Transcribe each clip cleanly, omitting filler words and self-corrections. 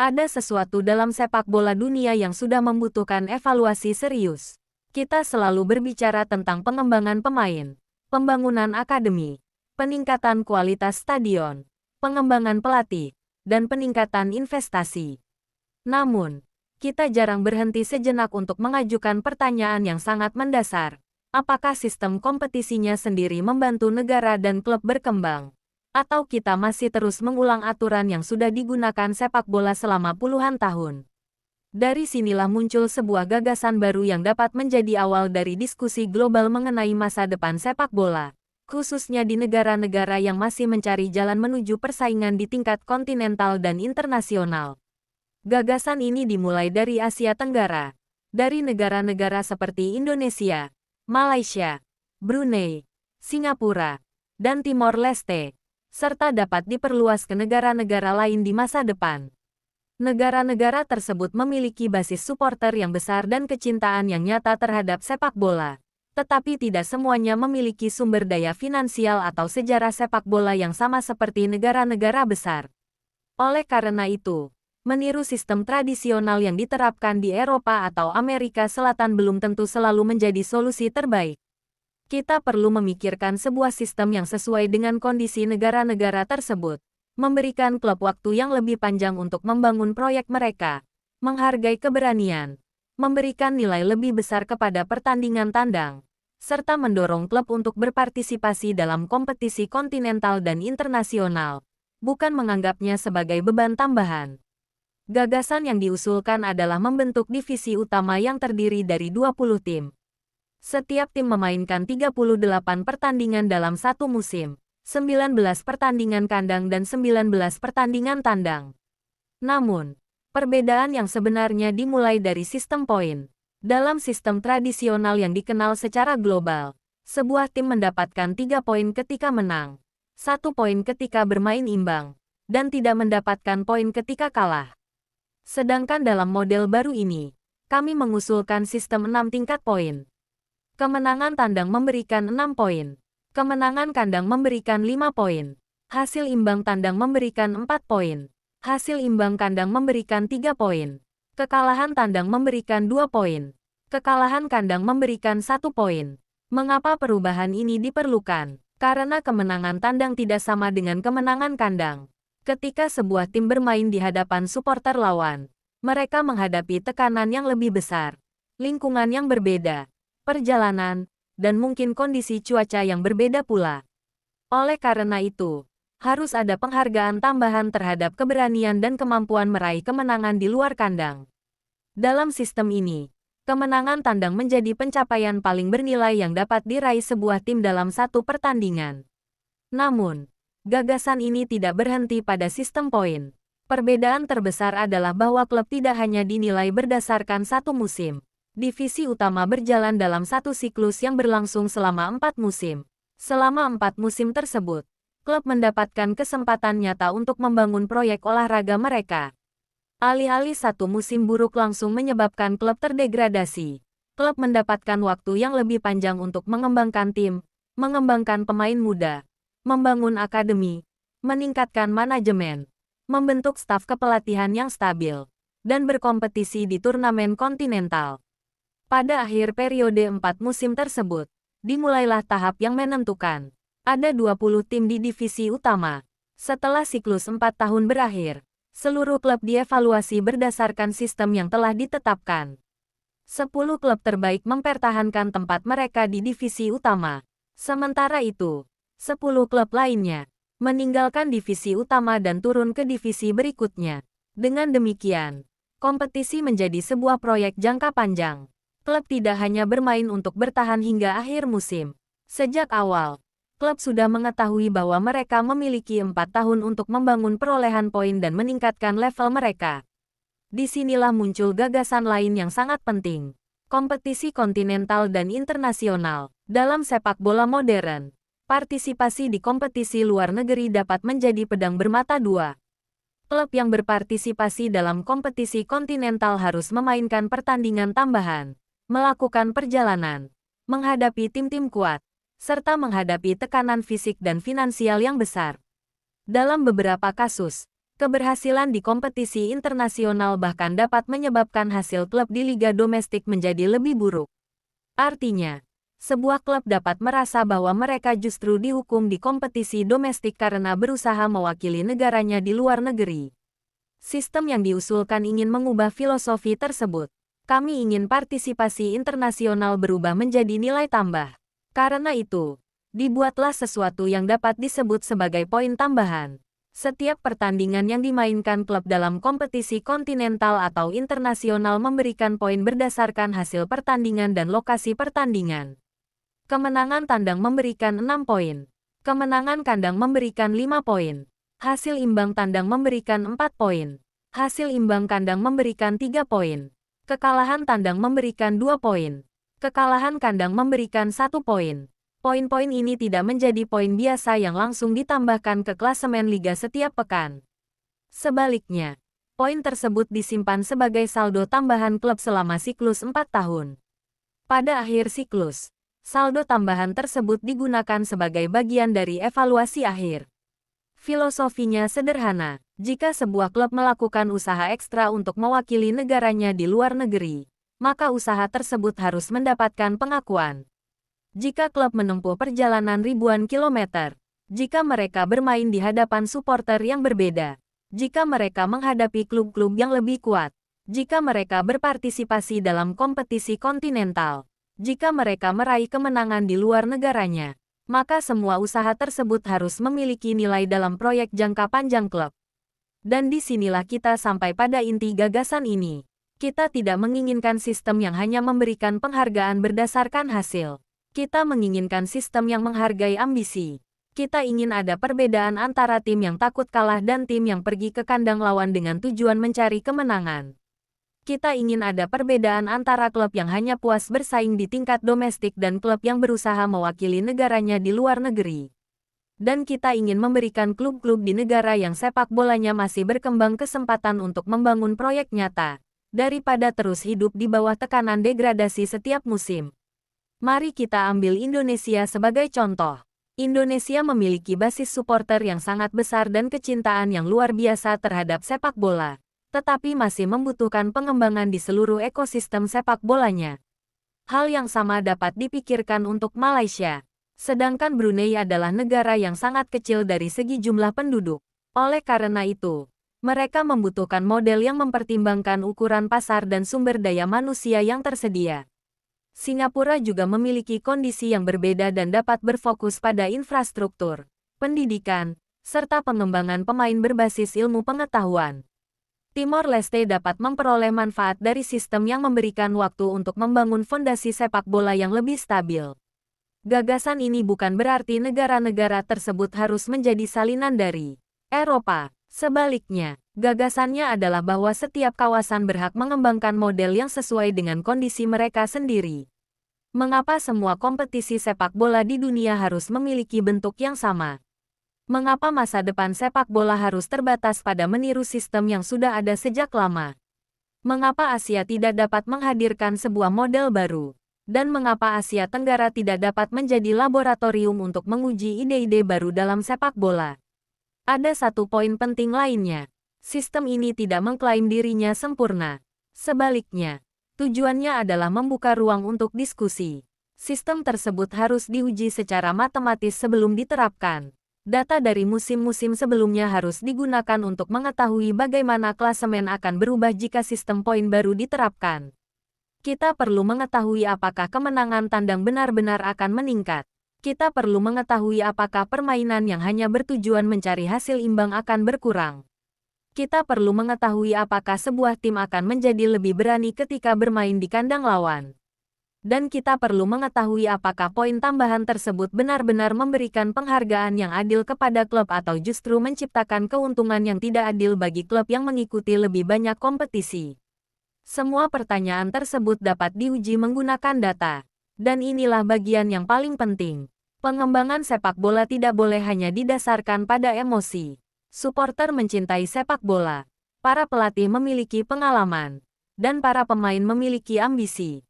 Ada sesuatu dalam sepak bola dunia yang sudah membutuhkan evaluasi serius. Kita selalu berbicara tentang pengembangan pemain, pembangunan akademi, peningkatan kualitas stadion, pengembangan pelatih, dan peningkatan investasi. Namun, kita jarang berhenti sejenak untuk mengajukan pertanyaan yang sangat mendasar. Apakah sistem kompetisinya sendiri membantu negara dan klub berkembang? Atau kita masih terus mengulang aturan yang sudah digunakan sepak bola selama puluhan tahun? Dari sinilah muncul sebuah gagasan baru yang dapat menjadi awal dari diskusi global mengenai masa depan sepak bola, khususnya di negara-negara yang masih mencari jalan menuju persaingan di tingkat kontinental dan internasional. Gagasan ini dimulai dari Asia Tenggara, dari negara-negara seperti Indonesia, Malaysia, Brunei, Singapura, dan Timor Leste, serta dapat diperluas ke negara-negara lain di masa depan. Negara-negara tersebut memiliki basis suporter yang besar dan kecintaan yang nyata terhadap sepak bola, tetapi tidak semuanya memiliki sumber daya finansial atau sejarah sepak bola yang sama seperti negara-negara besar. Oleh karena itu, meniru sistem tradisional yang diterapkan di Eropa atau Amerika Selatan belum tentu selalu menjadi solusi terbaik. Kita perlu memikirkan sebuah sistem yang sesuai dengan kondisi negara-negara tersebut, memberikan klub waktu yang lebih panjang untuk membangun proyek mereka, menghargai keberanian, memberikan nilai lebih besar kepada pertandingan tandang, serta mendorong klub untuk berpartisipasi dalam kompetisi kontinental dan internasional, bukan menganggapnya sebagai beban tambahan. Gagasan yang diusulkan adalah membentuk divisi utama yang terdiri dari 20 tim. Setiap tim memainkan 38 pertandingan dalam satu musim, 19 pertandingan kandang dan 19 pertandingan tandang. Namun, perbedaan yang sebenarnya dimulai dari sistem poin. Dalam sistem tradisional yang dikenal secara global, sebuah tim mendapatkan 3 poin ketika menang, 1 poin ketika bermain imbang, dan tidak mendapatkan poin ketika kalah. Sedangkan dalam model baru ini, kami mengusulkan sistem 6 tingkat poin. Kemenangan tandang memberikan 6 poin. Kemenangan kandang memberikan 5 poin. Hasil imbang tandang memberikan 4 poin. Hasil imbang kandang memberikan 3 poin. Kekalahan tandang memberikan 2 poin. Kekalahan kandang memberikan 1 poin. Mengapa perubahan ini diperlukan? Karena kemenangan tandang tidak sama dengan kemenangan kandang. Ketika sebuah tim bermain di hadapan suporter lawan, mereka menghadapi tekanan yang lebih besar, lingkungan yang berbeda, perjalanan, dan mungkin kondisi cuaca yang berbeda pula. Oleh karena itu, harus ada penghargaan tambahan terhadap keberanian dan kemampuan meraih kemenangan di luar kandang. Dalam sistem ini, kemenangan tandang menjadi pencapaian paling bernilai yang dapat diraih sebuah tim dalam satu pertandingan. Namun, gagasan ini tidak berhenti pada sistem poin. Perbedaan terbesar adalah bahwa klub tidak hanya dinilai berdasarkan satu musim. Divisi utama berjalan dalam satu siklus yang berlangsung selama 4 musim. Selama 4 musim tersebut, klub mendapatkan kesempatan nyata untuk membangun proyek olahraga mereka. Alih-alih satu musim buruk langsung menyebabkan klub terdegradasi, klub mendapatkan waktu yang lebih panjang untuk mengembangkan tim, mengembangkan pemain muda, membangun akademi, meningkatkan manajemen, membentuk staf kepelatihan yang stabil, dan berkompetisi di turnamen kontinental. Pada akhir periode 4 musim tersebut, dimulailah tahap yang menentukan. Ada 20 tim di divisi utama. Setelah siklus 4 tahun berakhir, seluruh klub dievaluasi berdasarkan sistem yang telah ditetapkan. 10 klub terbaik mempertahankan tempat mereka di divisi utama. Sementara itu, 10 klub lainnya meninggalkan divisi utama dan turun ke divisi berikutnya. Dengan demikian, kompetisi menjadi sebuah proyek jangka panjang. Klub tidak hanya bermain untuk bertahan hingga akhir musim. Sejak awal, klub sudah mengetahui bahwa mereka memiliki 4 tahun untuk membangun perolehan poin dan meningkatkan level mereka. Disinilah muncul gagasan lain yang sangat penting. Kompetisi kontinental dan internasional. Dalam sepak bola modern, partisipasi di kompetisi luar negeri dapat menjadi pedang bermata dua. Klub yang berpartisipasi dalam kompetisi kontinental harus memainkan pertandingan tambahan, melakukan perjalanan, menghadapi tim-tim kuat, serta menghadapi tekanan fisik dan finansial yang besar. Dalam beberapa kasus, Keberhasilan di kompetisi internasional bahkan dapat menyebabkan hasil klub di liga domestik menjadi lebih buruk. Artinya, sebuah klub dapat merasa bahwa mereka justru dihukum di kompetisi domestik karena berusaha mewakili negaranya di luar negeri. Sistem yang diusulkan ingin mengubah filosofi tersebut. Kami ingin partisipasi internasional berubah menjadi nilai tambah. Karena itu, dibuatlah sesuatu yang dapat disebut sebagai poin tambahan. Setiap pertandingan yang dimainkan klub dalam kompetisi kontinental atau internasional memberikan poin berdasarkan hasil pertandingan dan lokasi pertandingan. Kemenangan tandang memberikan 6 poin. Kemenangan kandang memberikan 5 poin. Hasil imbang tandang memberikan 4 poin. Hasil imbang kandang memberikan 3 poin. Kekalahan tandang memberikan 2 poin. Kekalahan kandang memberikan 1 poin. Poin-poin ini tidak menjadi poin biasa yang langsung ditambahkan ke klasemen liga setiap pekan. Sebaliknya, poin tersebut disimpan sebagai saldo tambahan klub selama siklus 4 tahun. Pada akhir siklus, saldo tambahan tersebut digunakan sebagai bagian dari evaluasi akhir. Filosofinya sederhana, jika sebuah klub melakukan usaha ekstra untuk mewakili negaranya di luar negeri, maka usaha tersebut harus mendapatkan pengakuan. Jika klub menempuh perjalanan ribuan kilometer, jika mereka bermain di hadapan supporter yang berbeda, jika mereka menghadapi klub-klub yang lebih kuat, jika mereka berpartisipasi dalam kompetisi kontinental, jika mereka meraih kemenangan di luar negaranya, maka semua usaha tersebut harus memiliki nilai dalam proyek jangka panjang klub. Dan disinilah kita sampai pada inti gagasan ini. Kita tidak menginginkan sistem yang hanya memberikan penghargaan berdasarkan hasil. Kita menginginkan sistem yang menghargai ambisi. Kita ingin ada perbedaan antara tim yang takut kalah dan tim yang pergi ke kandang lawan dengan tujuan mencari kemenangan. Kita ingin ada perbedaan antara klub yang hanya puas bersaing di tingkat domestik dan klub yang berusaha mewakili negaranya di luar negeri. Dan kita ingin memberikan klub-klub di negara yang sepak bolanya masih berkembang kesempatan untuk membangun proyek nyata, daripada terus hidup di bawah tekanan degradasi setiap musim. Mari kita ambil Indonesia sebagai contoh. Indonesia memiliki basis supporter yang sangat besar dan kecintaan yang luar biasa terhadap sepak bola, tetapi masih membutuhkan pengembangan di seluruh ekosistem sepak bolanya. Hal yang sama dapat dipikirkan untuk Malaysia. Sedangkan Brunei adalah negara yang sangat kecil dari segi jumlah penduduk. Oleh karena itu, mereka membutuhkan model yang mempertimbangkan ukuran pasar dan sumber daya manusia yang tersedia. Singapura juga memiliki kondisi yang berbeda dan dapat berfokus pada infrastruktur, pendidikan, serta pengembangan pemain berbasis ilmu pengetahuan. Timor Leste dapat memperoleh manfaat dari sistem yang memberikan waktu untuk membangun fondasi sepak bola yang lebih stabil. Gagasan ini bukan berarti negara-negara tersebut harus menjadi salinan dari Eropa. Sebaliknya, gagasannya adalah bahwa setiap kawasan berhak mengembangkan model yang sesuai dengan kondisi mereka sendiri. Mengapa semua kompetisi sepak bola di dunia harus memiliki bentuk yang sama? Mengapa masa depan sepak bola harus terbatas pada meniru sistem yang sudah ada sejak lama? Mengapa Asia tidak dapat menghadirkan sebuah model baru? Dan mengapa Asia Tenggara tidak dapat menjadi laboratorium untuk menguji ide-ide baru dalam sepak bola? Ada satu poin penting lainnya. Sistem ini tidak mengklaim dirinya sempurna. Sebaliknya, tujuannya adalah membuka ruang untuk diskusi. Sistem tersebut harus diuji secara matematis sebelum diterapkan. Data dari musim-musim sebelumnya harus digunakan untuk mengetahui bagaimana klasemen akan berubah jika sistem poin baru diterapkan. Kita perlu mengetahui apakah kemenangan tandang benar-benar akan meningkat. Kita perlu mengetahui apakah permainan yang hanya bertujuan mencari hasil imbang akan berkurang. Kita perlu mengetahui apakah sebuah tim akan menjadi lebih berani ketika bermain di kandang lawan. Dan kita perlu mengetahui apakah poin tambahan tersebut benar-benar memberikan penghargaan yang adil kepada klub atau justru menciptakan keuntungan yang tidak adil bagi klub yang mengikuti lebih banyak kompetisi. Semua pertanyaan tersebut dapat diuji menggunakan data. Dan inilah bagian yang paling penting. Pengembangan sepak bola tidak boleh hanya didasarkan pada emosi. Supporter mencintai sepak bola. Para pelatih memiliki pengalaman. Dan para pemain memiliki ambisi.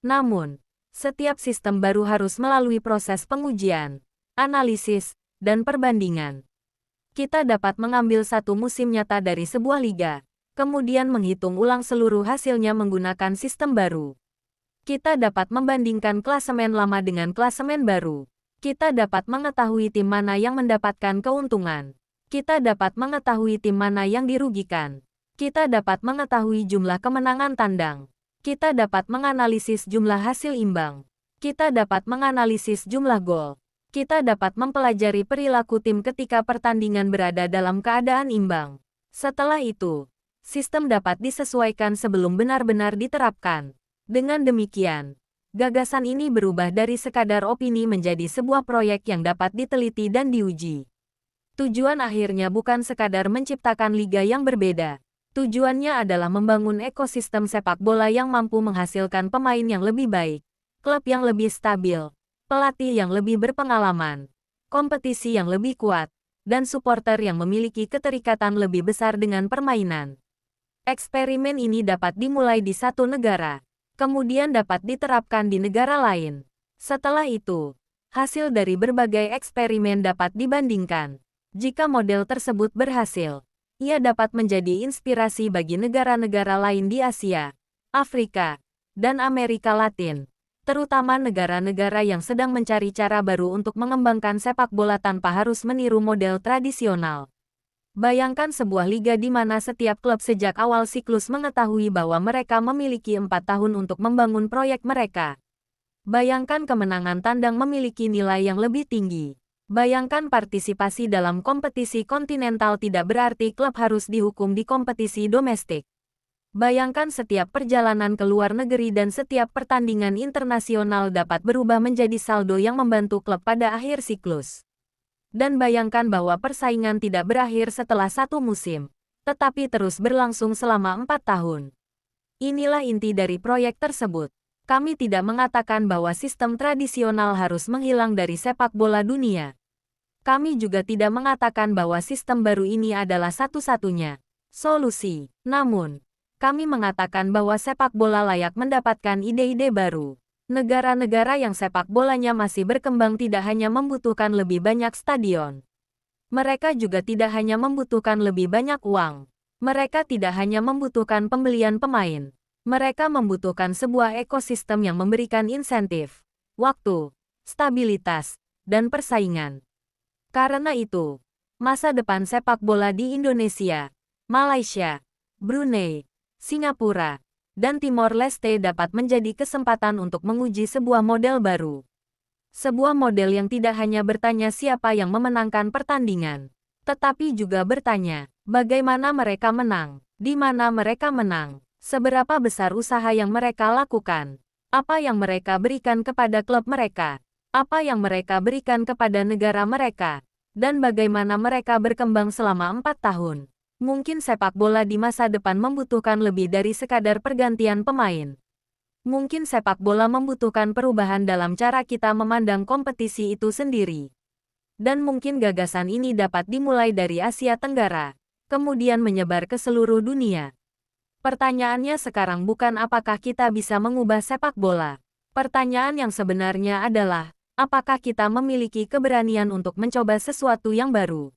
Namun, setiap sistem baru harus melalui proses pengujian, analisis, dan perbandingan. Kita dapat mengambil satu musim nyata dari sebuah liga, kemudian menghitung ulang seluruh hasilnya menggunakan sistem baru. Kita dapat membandingkan klasemen lama dengan klasemen baru. Kita dapat mengetahui tim mana yang mendapatkan keuntungan. Kita dapat mengetahui tim mana yang dirugikan. Kita dapat mengetahui jumlah kemenangan tandang. Kita dapat menganalisis jumlah hasil imbang. Kita dapat menganalisis jumlah gol. Kita dapat mempelajari perilaku tim ketika pertandingan berada dalam keadaan imbang. Setelah itu, sistem dapat disesuaikan sebelum benar-benar diterapkan. Dengan demikian, gagasan ini berubah dari sekadar opini menjadi sebuah proyek yang dapat diteliti dan diuji. Tujuan akhirnya bukan sekadar menciptakan liga yang berbeda. Tujuannya adalah membangun ekosistem sepak bola yang mampu menghasilkan pemain yang lebih baik, klub yang lebih stabil, pelatih yang lebih berpengalaman, kompetisi yang lebih kuat, dan supporter yang memiliki keterikatan lebih besar dengan permainan. Eksperimen ini dapat dimulai di satu negara, kemudian dapat diterapkan di negara lain. Setelah itu, hasil dari berbagai eksperimen dapat dibandingkan. Jika model tersebut berhasil, ia dapat menjadi inspirasi bagi negara-negara lain di Asia, Afrika, dan Amerika Latin, terutama negara-negara yang sedang mencari cara baru untuk mengembangkan sepak bola tanpa harus meniru model tradisional. Bayangkan sebuah liga di mana setiap klub sejak awal siklus mengetahui bahwa mereka memiliki 4 tahun untuk membangun proyek mereka. Bayangkan kemenangan tandang memiliki nilai yang lebih tinggi. Bayangkan partisipasi dalam kompetisi kontinental tidak berarti klub harus dihukum di kompetisi domestik. Bayangkan setiap perjalanan ke luar negeri dan setiap pertandingan internasional dapat berubah menjadi saldo yang membantu klub pada akhir siklus. Dan bayangkan bahwa persaingan tidak berakhir setelah satu musim, tetapi terus berlangsung selama 4 tahun. Inilah inti dari proyek tersebut. Kami tidak mengatakan bahwa sistem tradisional harus menghilang dari sepak bola dunia. Kami juga tidak mengatakan bahwa sistem baru ini adalah satu-satunya solusi. Namun, kami mengatakan bahwa sepak bola layak mendapatkan ide-ide baru. Negara-negara yang sepak bolanya masih berkembang tidak hanya membutuhkan lebih banyak stadion. Mereka juga tidak hanya membutuhkan lebih banyak uang. Mereka tidak hanya membutuhkan pembelian pemain. Mereka membutuhkan sebuah ekosistem yang memberikan insentif, waktu, stabilitas, dan persaingan. Karena itu, masa depan sepak bola di Indonesia, Malaysia, Brunei, Singapura, dan Timor Leste dapat menjadi kesempatan untuk menguji sebuah model baru. Sebuah model yang tidak hanya bertanya siapa yang memenangkan pertandingan, tetapi juga bertanya, bagaimana mereka menang, di mana mereka menang, seberapa besar usaha yang mereka lakukan, apa yang mereka berikan kepada klub mereka, apa yang mereka berikan kepada negara mereka, dan bagaimana mereka berkembang selama 4 tahun. Mungkin sepak bola di masa depan membutuhkan lebih dari sekadar pergantian pemain. Mungkin sepak bola membutuhkan perubahan dalam cara kita memandang kompetisi itu sendiri. Dan mungkin gagasan ini dapat dimulai dari Asia Tenggara, kemudian menyebar ke seluruh dunia. Pertanyaannya sekarang bukan apakah kita bisa mengubah sepak bola. Pertanyaan yang sebenarnya adalah, apakah kita memiliki keberanian untuk mencoba sesuatu yang baru.